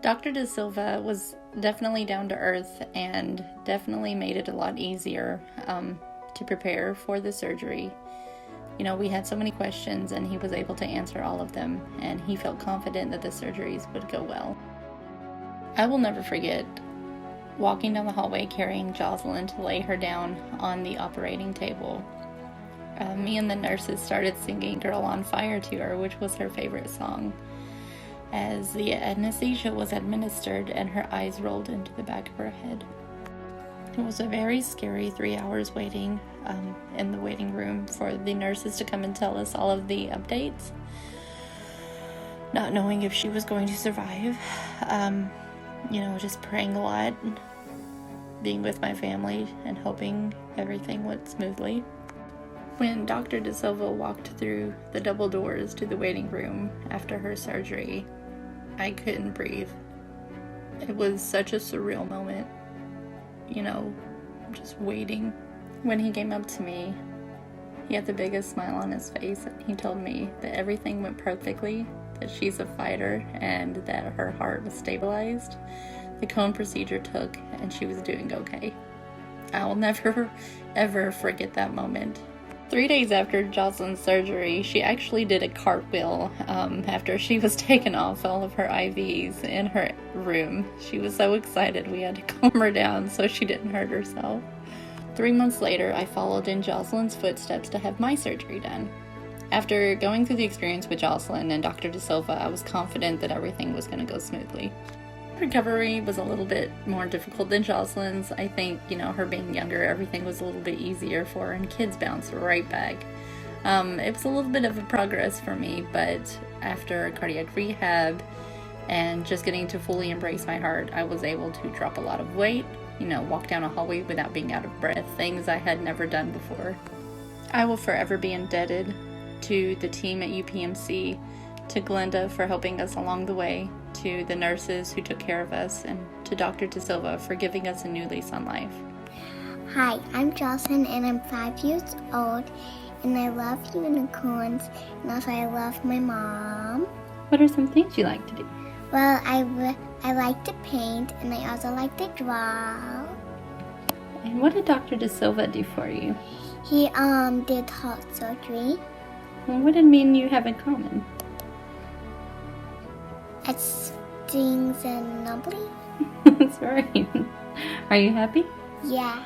Dr. DaSilva was definitely down to earth and definitely made it a lot easier to prepare for the surgery. You know, we had so many questions and he was able to answer all of them, and he felt confident that the surgeries would go well. I will never forget walking down the hallway carrying Jocelyn to lay her down on the operating table. Me and the nurses started singing Girl on Fire to her, which was her favorite song, as the anesthesia was administered and her eyes rolled into the back of her head. It was a very scary 3 hours waiting in the waiting room for the nurses to come and tell us all of the updates, not knowing if she was going to survive. Just praying a lot, being with my family, and hoping everything went smoothly. When Dr. DaSilva walked through the double doors to the waiting room after her surgery, I couldn't breathe. It was such a surreal moment, just waiting. When he came up to me, he had the biggest smile on his face, and he told me that everything went perfectly, that she's a fighter, and that her heart was stabilized. The cone procedure took, and she was doing okay. I will never, ever forget that moment. 3 days after Jocelyn's surgery, she actually did a cartwheel after she was taken off all of her IVs in her room. She was so excited we had to calm her down so she didn't hurt herself. 3 months later, I followed in Jocelyn's footsteps to have my surgery done. After going through the experience with Jocelyn and Dr. DaSilva, I was confident that everything was going to go smoothly. Recovery was a little bit more difficult than Jocelyn's. I think, her being younger, everything was a little bit easier for her, and kids bounce right back. It was a little bit of a progress for me, but after cardiac rehab and just getting to fully embrace my heart, I was able to drop a lot of weight, walk down a hallway without being out of breath, things I had never done before. I will forever be indebted to the team at UPMC, to Glenda for helping us along the way, to the nurses who took care of us, and to Dr. DaSilva for giving us a new lease on life. Hi, I'm Jocelyn, and I'm 5 years old, and I love unicorns, and also I love my mom. What are some things you like to do? Well, I like to paint, and I also like to draw. And what did Dr. DaSilva do for you? He did heart surgery. Well, what did me and you have in common? Ebstein and Anomaly. That's right. Are you happy? Yeah.